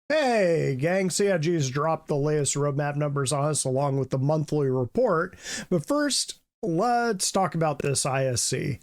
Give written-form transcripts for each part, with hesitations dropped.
Hey, gang, CIG's dropped the latest roadmap numbers on us along with the monthly report. But first, let's talk about this ISC.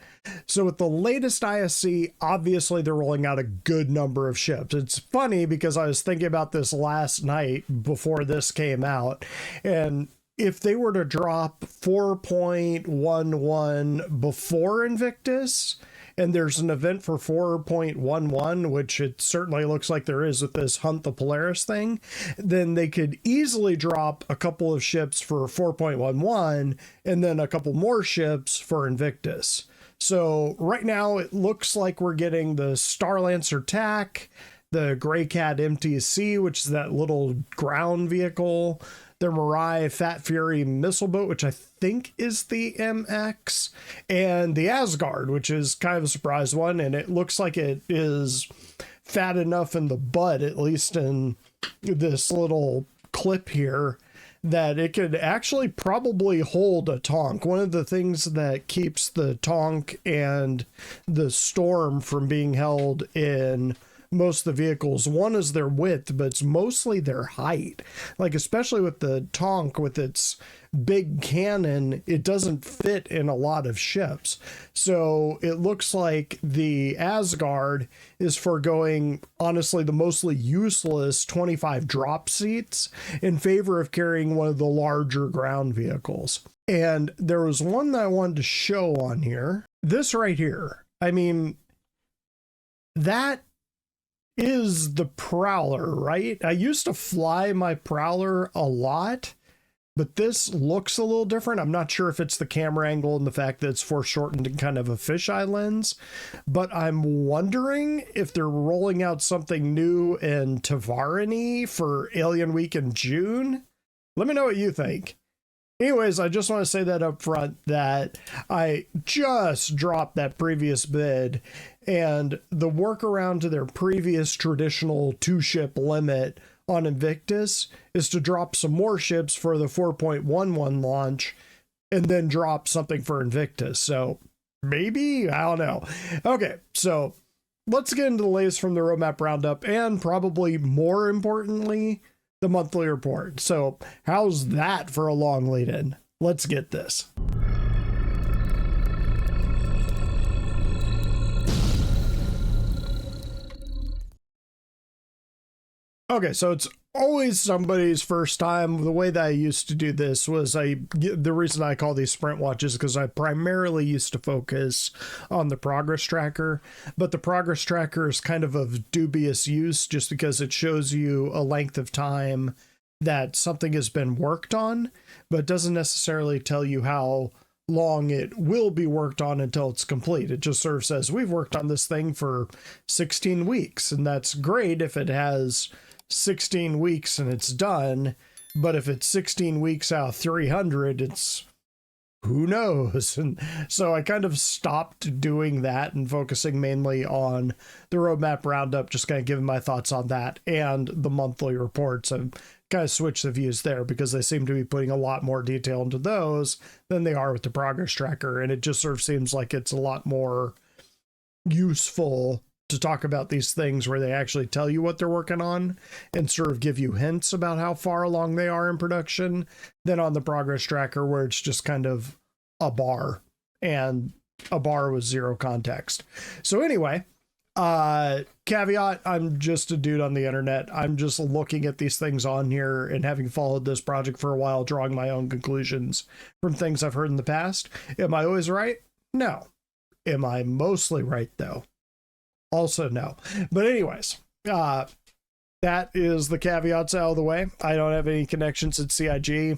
So with the latest ISC, obviously they're rolling out a good number of ships. It's funny because I was thinking about this last night before this came out, and if they were to drop 4.11 before Invictus, and there's an event for 4.11, which it certainly looks like there is with this Hunt the Polaris thing, then they could easily drop a couple of ships for 4.11 and then a couple more ships for Invictus. So right now it looks like we're getting the Starlancer TAC, the Grey Cat MTC, which is that little ground vehicle, the Mirai Fat Fury missile boat, which I think is the MX, and the Asgard, which is kind of a surprise one, and it looks like it is fat enough in the butt, at least in this little clip here, that it could actually probably hold a Tonk. One of the things that keeps the Tonk and the Storm from being held in most of the vehicles, one is their width, but it's mostly their height. Like, especially with the Tonk, with its big cannon, it doesn't fit in a lot of ships. So it looks like the Asgard is foregoing, honestly, the mostly useless 25 drop seats in favor of carrying one of the larger ground vehicles. And there was one that I wanted to show on here. This right here. I mean, that is the Prowler, right? I used to fly my Prowler a lot, but this looks a little different. I'm not sure if it's the camera angle and the fact that it's foreshortened in kind of a fisheye lens, but I'm wondering if they're rolling out something new in Tavarani for Alien Week in June. Let me know what you think. Anyways, I just want to say that up front that I just dropped that previous bid, and the workaround to their previous traditional 2-ship limit on Invictus is to drop some more ships for the 4.11 launch and then drop something for Invictus. So maybe, I don't know. Okay, so let's get into the latest from the roadmap roundup, and probably more importantly, the monthly report. So how's that for a long lead in? Let's get this. Okay, so it's always somebody's first time. The way that I used to do this was the reason I call these sprint watches is because I primarily used to focus on the progress tracker, but the progress tracker is kind of dubious use just because it shows you a length of time that something has been worked on, but it doesn't necessarily tell you how long it will be worked on until it's complete. It just sort of says we've worked on this thing for 16 weeks, and that's great if it has 16 weeks and it's done, but if it's 16 weeks out of 300, it's who knows. And so I kind of stopped doing that and focusing mainly on the roadmap roundup, just kind of giving my thoughts on that and the monthly reports. I've kind of switched the views there because they seem to be putting a lot more detail into those than they are with the progress tracker, and it just sort of seems like it's a lot more useful to talk about these things where they actually tell you what they're working on and sort of give you hints about how far along they are in production than on the progress tracker where it's just kind of a bar, and a bar with zero context. So anyway, caveat, I'm just a dude on the internet. I'm just looking at these things on here and having followed this project for a while, drawing my own conclusions from things I've heard in the past. Am I always right? No. Am I mostly right though? Also no. But anyways, that is the caveats out of the way. I don't have any connections at CIG.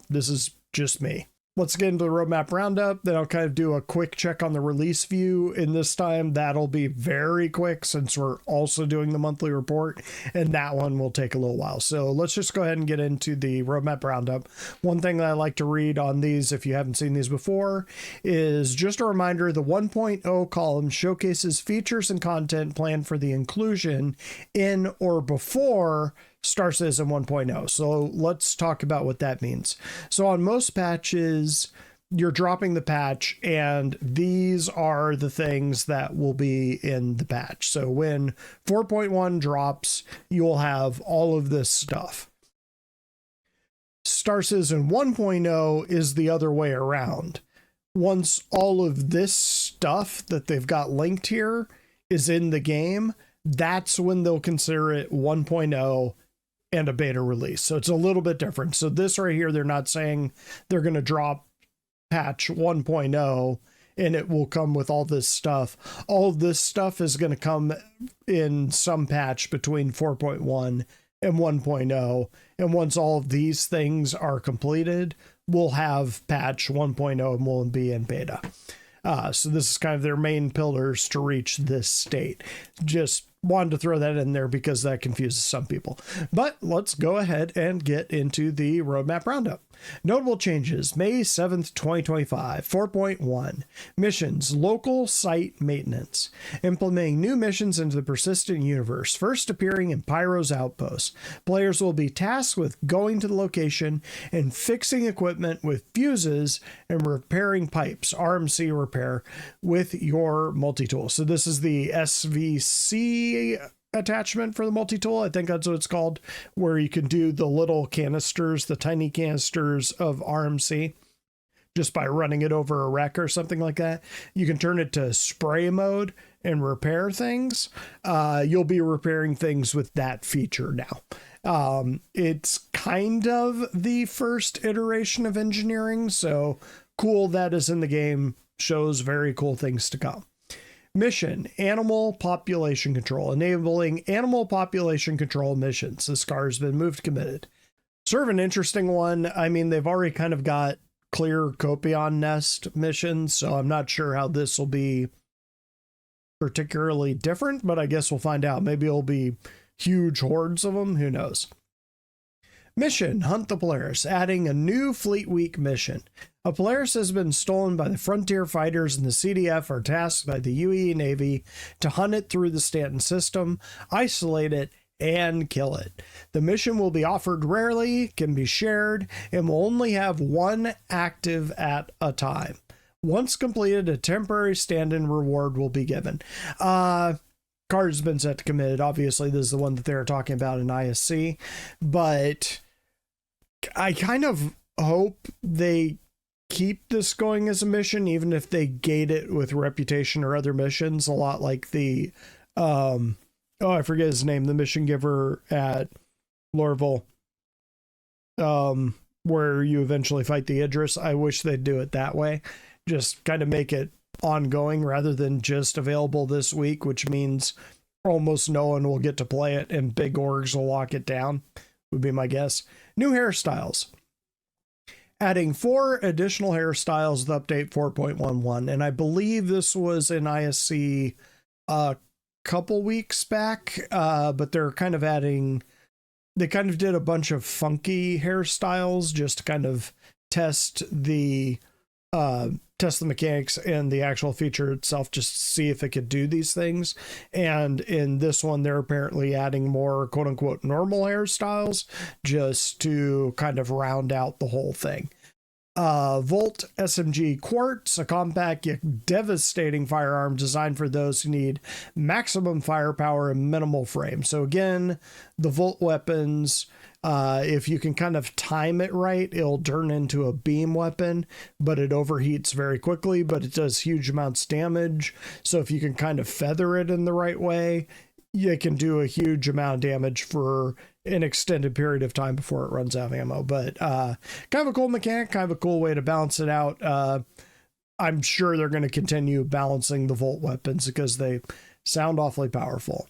This is just me. Let's get into the roadmap roundup. Then I'll kind of do a quick check on the release view. And this time that'll be very quick since we're also doing the monthly report, and that one will take a little while. So let's just go ahead and get into the roadmap roundup. One thing that I like to read on these, if you haven't seen these before, is just a reminder: the 1.0 column showcases features and content planned for the inclusion in or before Star Citizen 1.0. So let's talk about what that means. So on most patches, you're dropping the patch, and these are the things that will be in the patch. So when 4.1 drops, you'll have all of this stuff. Star Citizen 1.0 is the other way around. Once all of this stuff that they've got linked here is in the game, that's when they'll consider it 1.0 and a beta release. So it's a little bit different. So this right here, they're not saying they're going to drop patch 1.0 and it will come with all this stuff. All of this stuff is going to come in some patch between 4.1 and 1.0. And once all of these things are completed, we'll have patch 1.0 and we'll be in beta. So this is kind of their main pillars to reach this state. Just wanted to throw that in there because that confuses some people. But let's go ahead and get into the roadmap roundup. Notable changes, May 7th, 2025, 4.1, missions, local site maintenance, implementing new missions into the persistent universe, first appearing in Pyro's outpost. Players will be tasked with going to the location and fixing equipment with fuses and repairing pipes, RMC repair, with your multi-tool. So this is the SVC attachment for the multi-tool. I think that's what it's called, where you can do the little canisters, the tiny canisters of RMC just by running it over a wreck or something like that. You can turn it to spray mode and repair things. You'll be repairing things with that feature now. It's kind of the first iteration of engineering, so cool that is in the game. Shows very cool things to come. Mission, animal population control, enabling animal population control missions. This car has been moved committed. Sort of an interesting one. I mean, they've already kind of got clear Copion nest missions, so I'm not sure how this will be particularly different, but I guess we'll find out. Maybe it'll be huge hordes of them. Who knows? Mission, Hunt the Polaris, adding a new Fleet Week mission. A Polaris has been stolen by the Frontier fighters, and the CDF are tasked by the UE Navy to hunt it through the Stanton system, isolate it, and kill it. The mission will be offered rarely, can be shared, and will only have one active at a time. Once completed, a temporary stand-in reward will be given. Card's been set to committed. Obviously, this is the one that they're talking about in ISC, but I kind of hope they keep this going as a mission, even if they gate it with reputation or other missions, a lot like the I forget his name, the mission giver at Lorville, where you eventually fight the Idris. I wish they'd do it that way, just kind of make it ongoing rather than just available this week, which means almost no one will get to play it and big orgs will lock it down, would be my guess. New hairstyles. Adding 4 additional hairstyles with update 4.11, and I believe this was in ISC a couple weeks back, but they're kind of adding, they kind of did a bunch of funky hairstyles just to kind of test the mechanics and the actual feature itself, just to see if it could do these things. And in this one, they're apparently adding more quote unquote normal hairstyles just to kind of round out the whole thing. Volt SMG Quartz, a compact yet devastating firearm designed for those who need maximum firepower and minimal frame. So again, the Volt weapons, if you can kind of time it right, it'll turn into a beam weapon, but it overheats very quickly, but it does huge amounts of damage. So if you can kind of feather it in the right way, you can do a huge amount of damage for an extended period of time before it runs out of ammo. But kind of a cool mechanic, kind of a cool way to balance it out. I'm sure they're going to continue balancing the Volt weapons because they sound awfully powerful.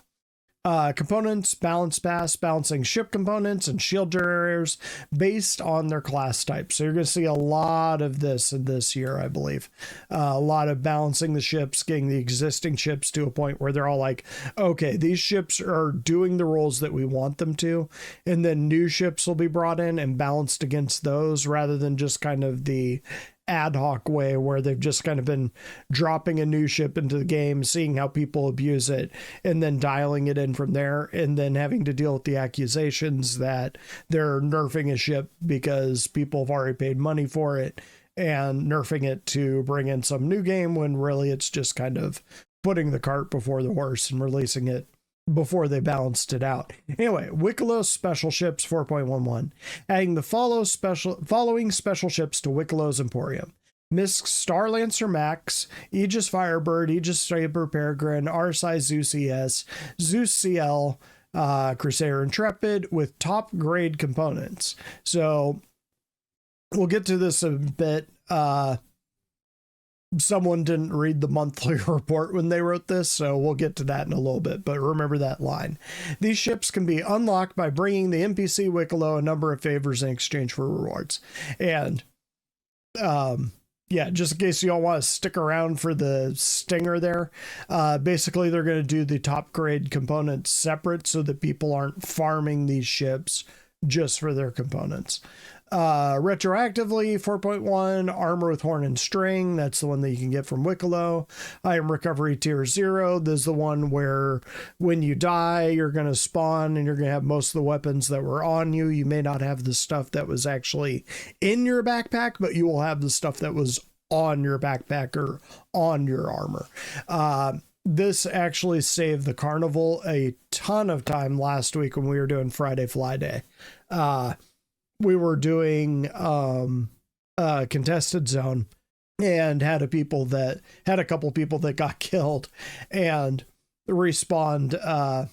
Components, balance pass, balancing ship components and shield generators based on their class type. So you're going to see a lot of this in this year, I believe. A lot of balancing the ships, getting the existing ships to a point where they're all like, okay, these ships are doing the roles that we want them to. And then new ships will be brought in and balanced against those rather than just kind of the ad hoc way where they've just kind of been dropping a new ship into the game, seeing how people abuse it, and then dialing it in from there, and then having to deal with the accusations that they're nerfing a ship because people have already paid money for it and nerfing it to bring in some new game, when really it's just kind of putting the cart before the horse and releasing it before they balanced it out. Anyway, Wickelos special ships 4.11, adding the following special ships to Wickelos Emporium: Misk Starlancer Max, Aegis Firebird, Aegis Saber Peregrine, RSI Zeus ES, Zeus CL, Crusader Intrepid with top grade components. So we'll get to this a bit. Someone didn't read the monthly report when they wrote this, so we'll get to that in a little bit, but remember that line. These ships can be unlocked by bringing the NPC Wickelo a number of favors in exchange for rewards. And yeah, just in case you all want to stick around for the stinger there, basically they're going to do the top grade components separate so that people aren't farming these ships just for their components. Retroactively, 4.1, Armor with Horn and String. That's the one that you can get from Wickelo. Item Recovery Tier 0. This is the one where when you die, you're going to spawn and you're going to have most of the weapons that were on you. You may not have the stuff that was actually in your backpack, but you will have the stuff that was on your backpack or on your armor. This actually saved the Carnival a ton of time last week when we were doing Friday Fly Day. We were doing contested zone and had a couple people that got killed and respawned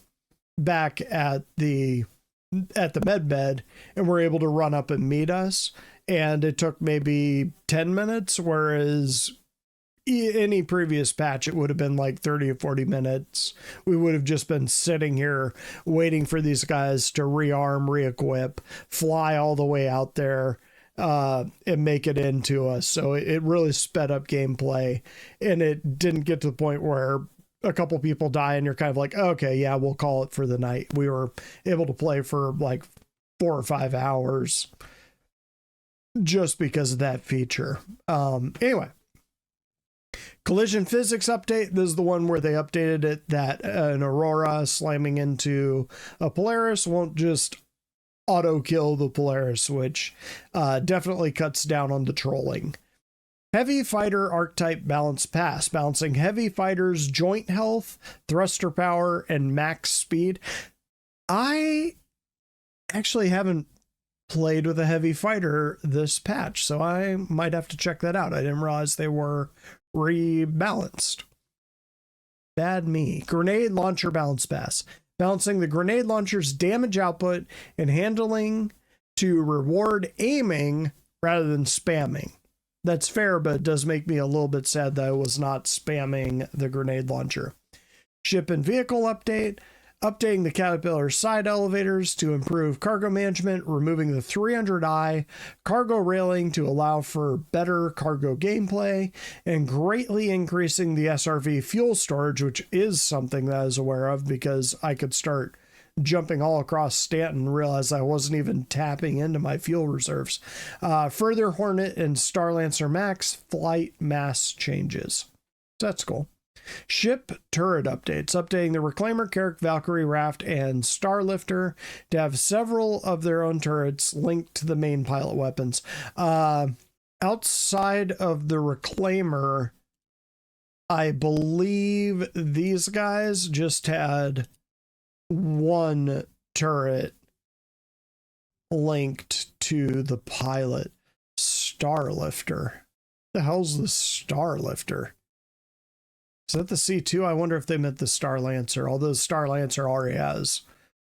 back at the med bed and were able to run up and meet us. And it took maybe 10 minutes, whereas any previous patch, it would have been like 30 or 40 minutes. We would have just been sitting here waiting for these guys to rearm, re-equip, fly all the way out there, and make it into us. So it really sped up gameplay, and it didn't get to the point where a couple people die and you're kind of like, okay, yeah, we'll call it for the night. We were able to play for like 4 or 5 hours just because of that feature. Anyway. Collision physics update. This is the one where they updated it that an Aurora slamming into a Polaris won't just auto kill the Polaris, which definitely cuts down on the trolling. Heavy fighter archetype balance pass, balancing heavy fighters' joint health, thruster power, and max speed. I actually haven't played with a heavy fighter this patch, so I might have to check that out. I didn't realize they were rebalanced. Bad me. Grenade launcher balance pass, balancing the grenade launcher's damage output and handling to reward aiming rather than spamming. That's fair, but it does make me a little bit sad that I was not spamming the grenade launcher. Ship and vehicle update. Updating the Caterpillar side elevators to improve cargo management, removing the 300i cargo railing to allow for better cargo gameplay, and greatly increasing the SRV fuel storage, which is something that I was aware of because I could start jumping all across Stanton and realize I wasn't even tapping into my fuel reserves. Further Hornet and Starlancer Max flight mass changes. So that's cool. Ship turret updates, updating the Reclaimer, Carrick, Valkyrie, Raft, and Starlifter to have several of their own turrets linked to the main pilot weapons. Outside of the Reclaimer, I believe these guys just had one turret linked to the pilot. Starlifter. The hell's the Starlifter? Is that the C2? I wonder if they meant the Starlancer, although Starlancer already has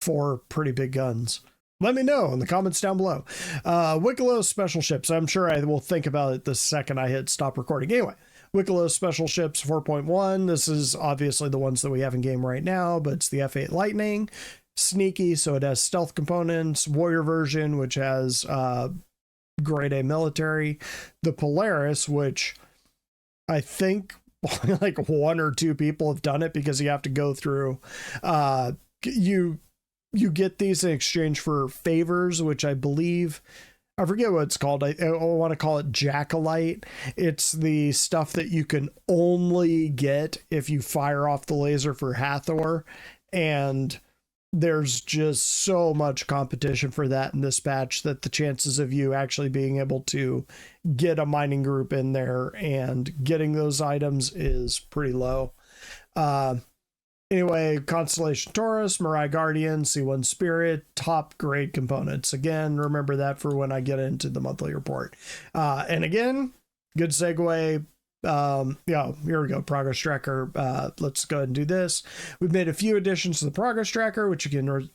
4 pretty big guns. Let me know in the comments down below. Wickelo special ships. I'm sure I will think about it the second I hit stop recording. Anyway, Wickelo special ships 4.1. This is obviously the ones that we have in game right now, but it's the F8 Lightning. Sneaky, so it has stealth components. Warrior version, which has grade A military. The Polaris, which I think like 1 or 2 people have done it because you have to go through you get these in exchange for favors, which I believe, I forget what it's called. I want to call it Jackalite. It's the stuff that you can only get if you fire off the laser for Hathor, and there's just so much competition for that in this patch that the chances of you actually being able to get a mining group in there and getting those items is pretty low. Anyway, Constellation Taurus, Mirai Guardian, C1 Spirit, top grade components. Again, remember that for when I get into the monthly report. And again, good segue. Yeah, here we go. Progress tracker. Let's go ahead and do this. We've made a few additions to the progress tracker, which you can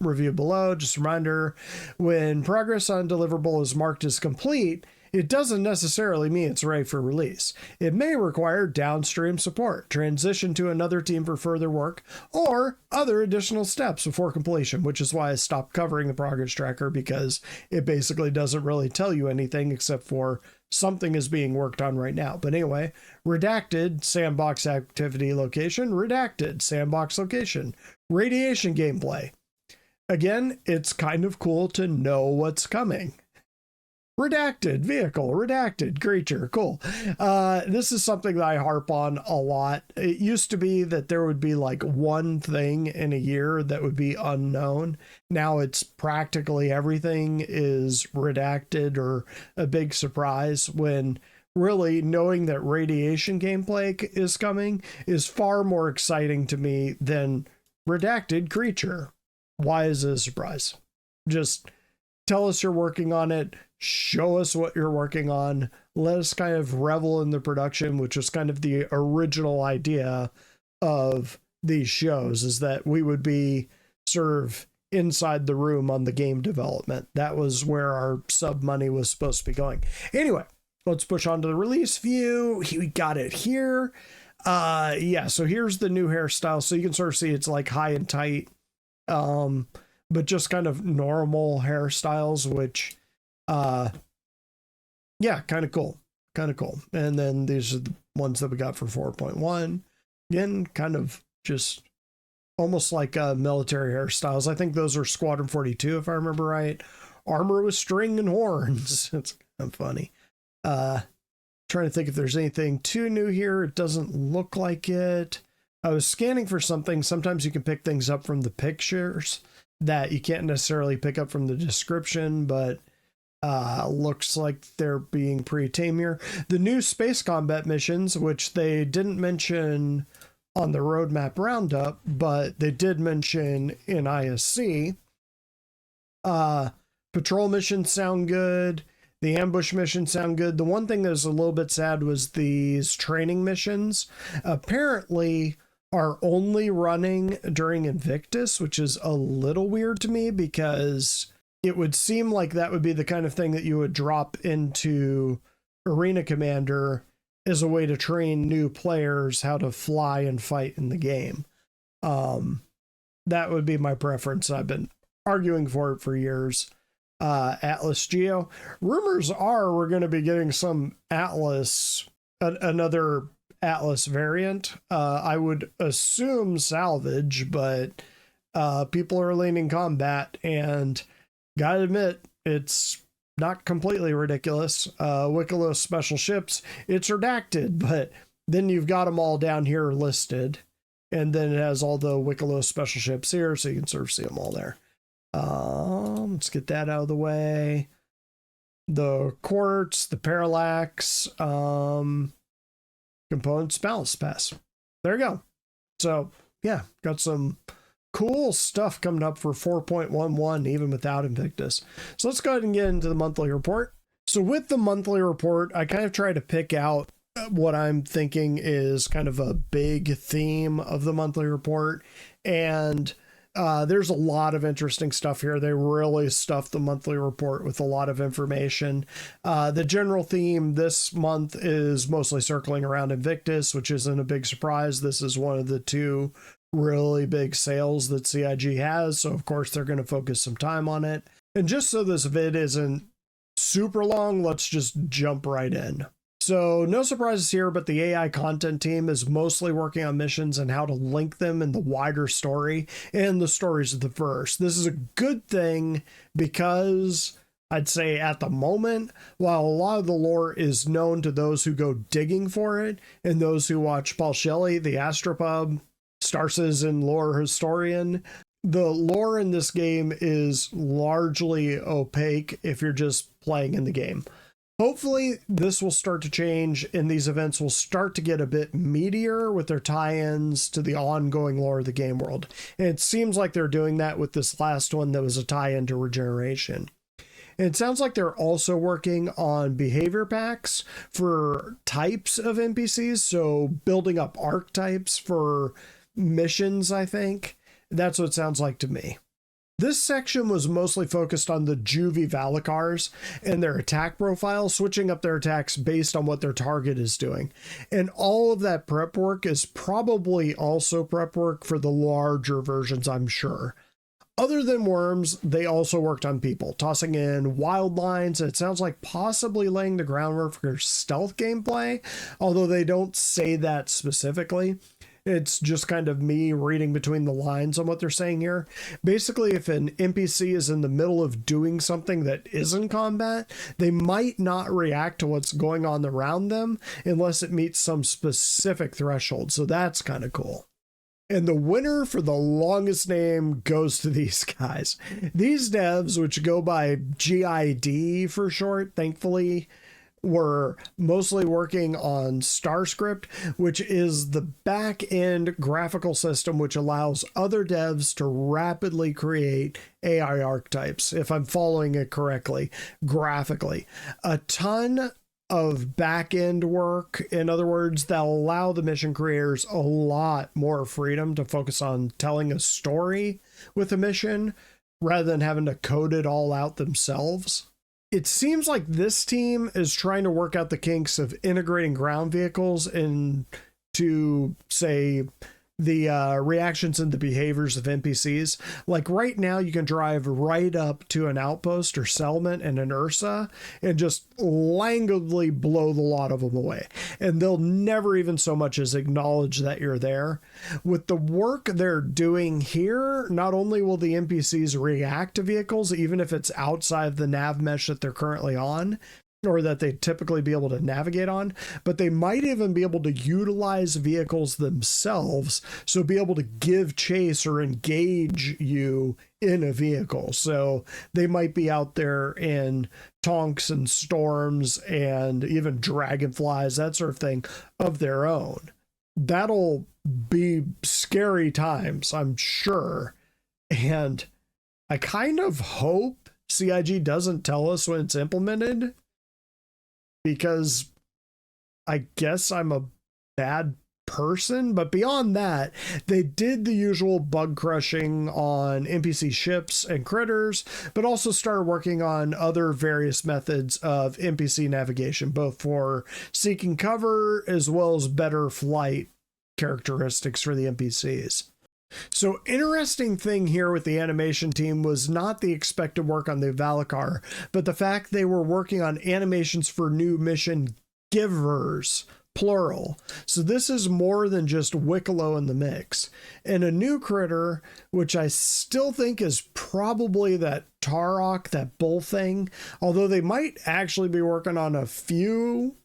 review below. Just a reminder, when progress on deliverable is marked as complete, it doesn't necessarily mean it's ready for release. It may require downstream support, transition to another team for further work, or other additional steps before completion, which is why I stopped covering the progress tracker, because it basically doesn't really tell you anything except for something is being worked on right now. But anyway, redacted sandbox activity location, redacted sandbox location, radiation gameplay. Again, it's kind of cool to know what's coming. Redacted vehicle, redacted creature, cool. This is something that I harp on a lot. It used to be that there would be like one thing in a year that would be unknown. Now it's practically everything is redacted or a big surprise, when really knowing that radiation gameplay is coming is far more exciting to me than redacted creature. Why is it a surprise? Just tell us you're working on it. Show us what you're working on. Let us kind of revel in the production, which was kind of the original idea of these shows, is that we would be sort of inside the room on the game development. That was where our sub money was supposed to be going. Anyway, let's push on to the release view. We got it here. Yeah, so here's the new hairstyle. So you can sort of see it's like high and tight, but just kind of normal hairstyles, which yeah, kind of cool. And then these are the ones that we got for 4.1. Again, kind of just almost like military hairstyles. I think those are Squadron 42, if I remember right. Armor with string and horns. It's kind of funny. Trying to think if there's anything too new here. It doesn't look like it. I was scanning for something. Sometimes you can pick things up from the pictures that you can't necessarily pick up from the description, but looks like they're being pretty tame here. The new space combat missions, which they didn't mention on the roadmap roundup, but they did mention in ISC. Patrol missions sound good. The ambush missions sound good. The one thing that was a little bit sad was these training missions apparently are only running during Invictus, which is a little weird to me, because it would seem like that would be the kind of thing that you would drop into Arena Commander as a way to train new players how to fly and fight in the game. That would be my preference. I've been arguing for it for years. Atlas Geo. Rumors are we're going to be getting some Atlas, another Atlas variant. I would assume salvage, but people are leaning combat, and gotta admit, it's not completely ridiculous. Wicklow special ships, it's redacted, but then you've got them all down here listed, and then it has all the Wicklow special ships here, so you can sort of see them all there. Let's get that out of the way. The quartz, the parallax, components, balance pass. There you go. So yeah, got some cool stuff coming up for 4.11, even without Invictus. So let's go ahead and get into the monthly report. So with the monthly report, I kind of try to pick out what I'm thinking is kind of a big theme of the monthly report. And there's a lot of interesting stuff here. They really stuffed the monthly report with a lot of information. The general theme this month is mostly circling around Invictus, which isn't a big surprise. This is one of the two really big sales that CIG has, so of course they're going to focus some time on it. And just so this vid isn't super long, let's just jump right in. So no surprises here, but the AI content team is mostly working on missions and how to link them in the wider story and the stories of the verse. This is a good thing because I'd say at the moment, while a lot of the lore is known to those who go digging for it and those who watch Paul Shelley, the Astropub, Star Citizen lore historian, the lore in this game is largely opaque if you're just playing in the game. Hopefully this will start to change and these events will start to get a bit meatier with their tie-ins to the ongoing lore of the game world. And it seems like they're doing that with this last one that was a tie-in to regeneration. And it sounds like they're also working on behavior packs for types of NPCs. So building up archetypes for missions, I think. That's what it sounds like to me. This section was mostly focused on the Juvie Valakars and their attack profile, switching up their attacks based on what their target is doing. And all of that prep work is probably also prep work for the larger versions, I'm sure. Other than worms, they also worked on people, tossing in wild lines. It sounds like possibly laying the groundwork for stealth gameplay, although they don't say that specifically. It's just kind of me reading between the lines on what they're saying here. Basically, if an NPC is in the middle of doing something that isn't combat, they might not react to what's going on around them unless it meets some specific threshold. So that's kind of cool. And the winner for the longest name goes to these guys. These devs, which go by GID for short, thankfully, were mostly working on StarScript, which is the back-end graphical system which allows other devs to rapidly create AI archetypes, if I'm following it correctly, graphically. A ton of back-end work, in other words, that allow the mission creators a lot more freedom to focus on telling a story with a mission rather than having to code it all out themselves. It seems like this team is trying to work out the kinks of integrating ground vehicles into, say, the reactions and the behaviors of NPCs. Like right now, you can drive right up to an outpost or settlement and an Ursa and just languidly blow the lot of them away. And they'll never even so much as acknowledge that you're there. With the work they're doing here, not only will the NPCs react to vehicles, even if it's outside the nav mesh that they're currently on, or that they typically be able to navigate on, but they might even be able to utilize vehicles themselves, so be able to give chase or engage you in a vehicle. So they might be out there in tonks and storms and even dragonflies, that sort of thing, of their own. That'll be scary times, I'm sure. And I kind of hope CIG doesn't tell us when it's implemented, because I guess I'm a bad person. But beyond that, they did the usual bug crushing on NPC ships and critters, but also started working on other various methods of NPC navigation, both for seeking cover as well as better flight characteristics for the NPCs. So interesting thing here with the animation team was not the expected work on the Valakar, but the fact they were working on animations for new mission givers, plural. So this is more than just Wicklow in the mix. And a new critter, which I still think is probably that Tarok, that bull thing, although they might actually be working on a few.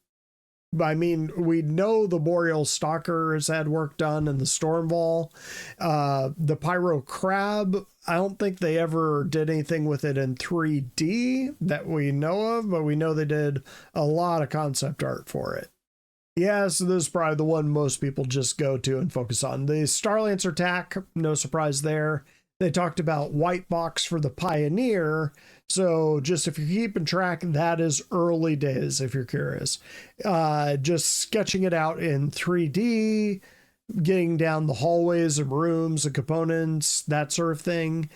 I mean, we know the Boreal Stalker has had work done in the Stormval. The Pyro Crab, I don't think they ever did anything with it in 3D that we know of, but we know they did a lot of concept art for it. Yeah, so this is probably the one most people just go to and focus on. The Starlancer attack, no surprise there. They talked about white box for the Pioneer. So just if you're keeping track, that is early days, if you're curious. Just sketching it out in 3D, getting down the hallways and rooms and components, that sort of thing.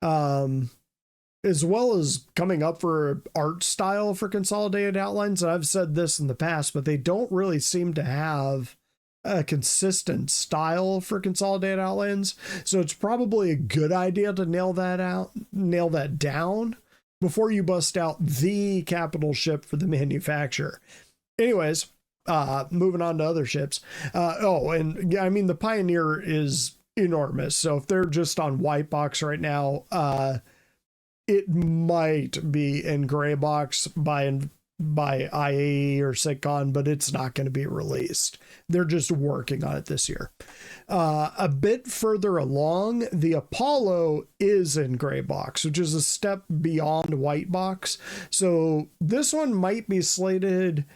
As well as coming up for art style for Consolidated Outlines. And I've said this in the past, but they don't really seem to have a consistent style for Consolidated Outlines. So it's probably a good idea to nail that down before you bust out the capital ship for the manufacturer. Anyways, moving on to other ships. And I mean, the Pioneer is enormous. So if they're just on white box right now, it might be in gray box by by IAE or SitCon, but it's not going to be released. They're just working on it this year. A bit further along, the Apollo is in gray box, which is a step beyond white box. So this one might be slated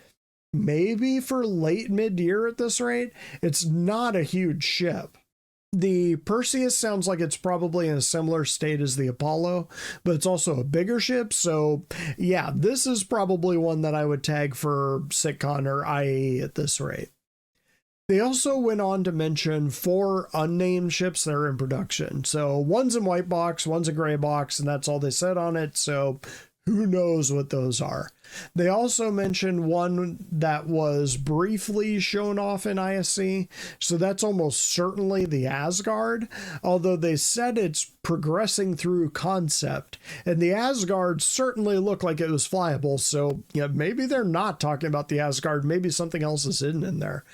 maybe for late mid-year at this rate. It's not a huge ship. The Perseus sounds like it's probably in a similar state as the Apollo, but it's also a bigger ship. So yeah, this is probably one that I would tag for SitCon or IAE at this rate. They also went on to mention 4 unnamed ships that are in production. So one's in white box, one's in gray box, and that's all they said on it. So who knows what those are. They also mentioned one that was briefly shown off in ISC, so that's almost certainly the Asgard, although they said it's progressing through concept, and the Asgard certainly looked like it was flyable, so yeah, maybe they're not talking about the Asgard, maybe something else is hidden in there.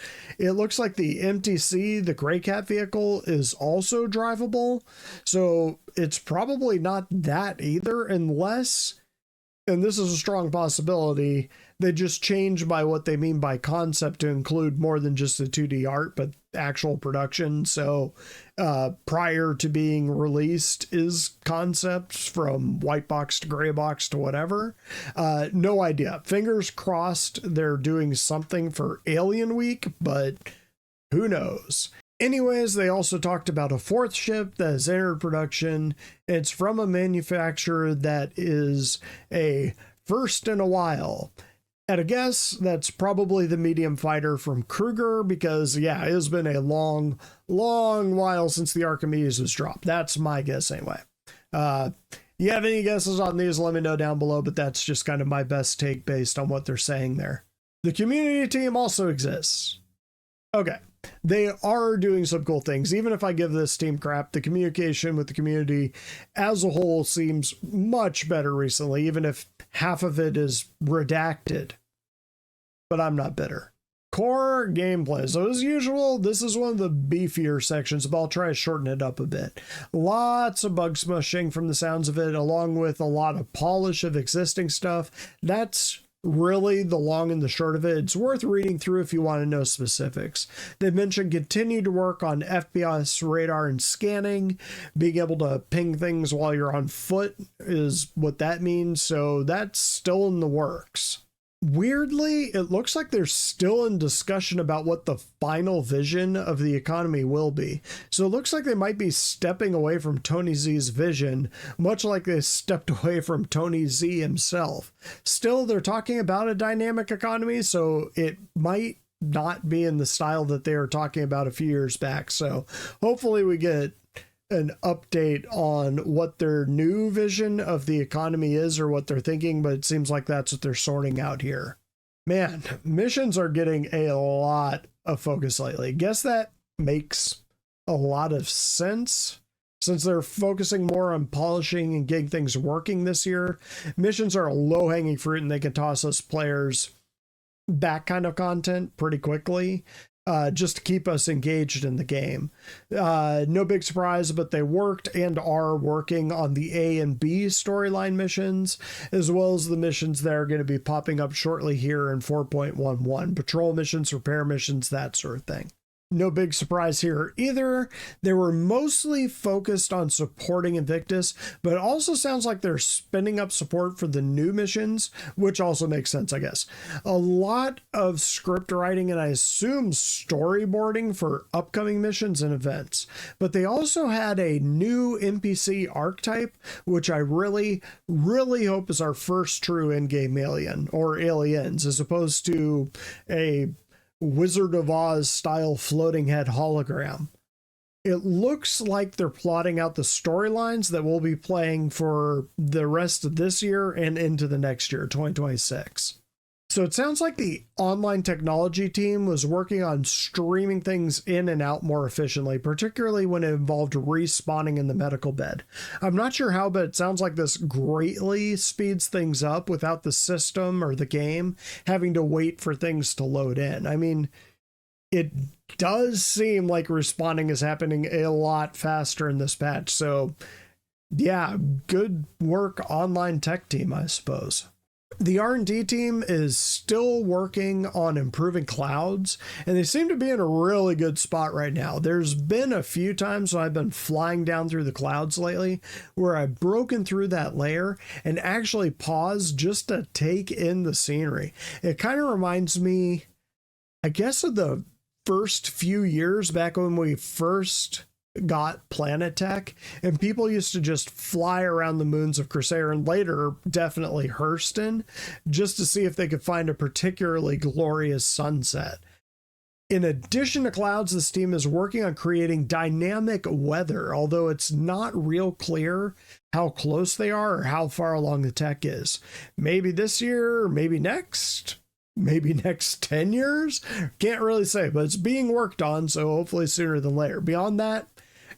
It looks like the MTC, the Grey Cat vehicle, is also drivable, so it's probably not that either, unless, and this is a strong possibility, they just change by what they mean by concept to include more than just the 2D art, but actual production. So prior to being released is concepts from white box to gray box to whatever. No idea. Fingers crossed they're doing something for Alien Week, but who knows? Anyways, they also talked about a 4th ship that has entered production. It's from a manufacturer that is a first in a while. At a guess, that's probably the medium fighter from Kruger, because yeah, it has been a long while since the Archimedes was dropped. That's my guess anyway. You have any guesses on these, let me know down below, but that's just kind of my best take based on what they're saying there. The community team also exists. Okay. They are doing some cool things. Even if I give this team crap, the communication with the community as a whole seems much better recently, even if half of it is redacted. But I'm not bitter. Core gameplay. So as usual, this is one of the beefier sections, but I'll try to shorten it up a bit. Lots of bug smushing from the sounds of it, along with a lot of polish of existing stuff. That's really the long and the short of it. It's worth reading through if you want to know specifics. They mentioned continue to work on FPS radar and scanning. Being able to ping things while you're on foot is what that means, so that's still in the works. Weirdly, it looks like they're still in discussion about what the final vision of the economy will be. So it looks like they might be stepping away from Tony Z's vision, much like they stepped away from Tony Z himself. Still, they're talking about a dynamic economy, so it might not be in the style that they were talking about a few years back. So hopefully we get an update on what their new vision of the economy is or what they're thinking, but it seems like that's what they're sorting out here. Man, missions are getting a lot of focus lately. Guess that makes a lot of sense since they're focusing more on polishing and getting things working this year. Missions are a low-hanging fruit and they can toss us players that kind of content pretty quickly. Just to keep us engaged in the game. No big surprise, but they worked and are working on the A and B storyline missions, as well as the missions that are going to be popping up shortly here in 4.11. Patrol missions, repair missions, that sort of thing. No big surprise here either. They were mostly focused on supporting Invictus, but it also sounds like they're spinning up support for the new missions, which also makes sense, I guess. A lot of script writing and I assume storyboarding for upcoming missions and events. But they also had a new NPC archetype, which I really hope is our first true in-game alien, or aliens, as opposed to a Wizard of Oz style floating head hologram. It looks like they're plotting out the storylines that we'll be playing for the rest of this year and into the next year, 2026. So it sounds like the online technology team was working on streaming things in and out more efficiently, particularly when it involved respawning in the medical bed. I'm not sure how, but it sounds like this greatly speeds things up without the system or the game having to wait for things to load in. I mean, it does seem like respawning is happening a lot faster in this patch. So yeah, good work online tech team, I suppose. The R&D team is still working on improving clouds, and they seem to be in a really good spot right now. There's been a few times when I've been flying down through the clouds lately where I've broken through that layer and actually paused just to take in the scenery. It kind of reminds me, I guess, of the first few years back when we first got Planet Tech, and people used to just fly around the moons of Crusader, and later definitely Hurston, just to see if they could find a particularly glorious sunset. In addition to clouds, this team is working on creating dynamic weather, although it's not real clear how close they are or how far along the tech is. Maybe this year, maybe next 10 years. Can't really say, but it's being worked on, so hopefully sooner than later. Beyond that,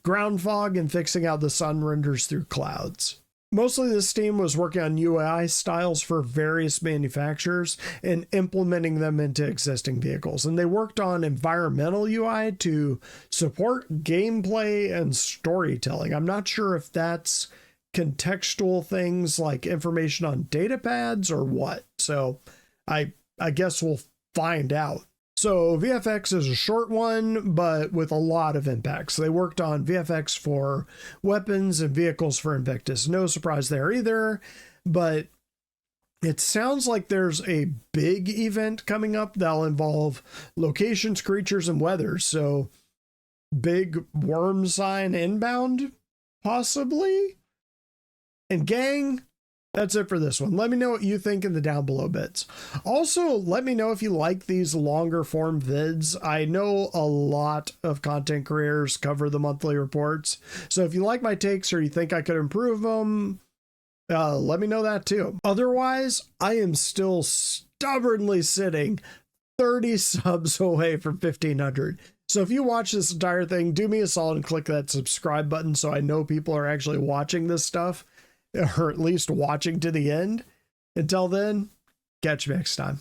ground fog and fixing out the sun renders through clouds. Mostly this team was working on UI styles for various manufacturers and implementing them into existing vehicles. And they worked on environmental UI to support gameplay and storytelling. I'm not sure if that's contextual things like information on data pads or what. So I guess we'll find out. So VFX is a short one, but with a lot of impacts. They worked on VFX for weapons and vehicles for Invictus. No surprise there either, but it sounds like there's a big event coming up that'll involve locations, creatures, and weather. So big worm sign inbound, possibly? And gang, that's it for this one. Let me know what you think in the down below bits. Also, let me know if you like these longer form vids. I know a lot of content creators cover the monthly reports. So if you like my takes or you think I could improve them, let me know that too. Otherwise, I am still stubbornly sitting 30 subs away from 1,500. So if you watch this entire thing, do me a solid and click that subscribe button so I know people are actually watching this stuff, or at least watching to the end. Until then, catch you next time.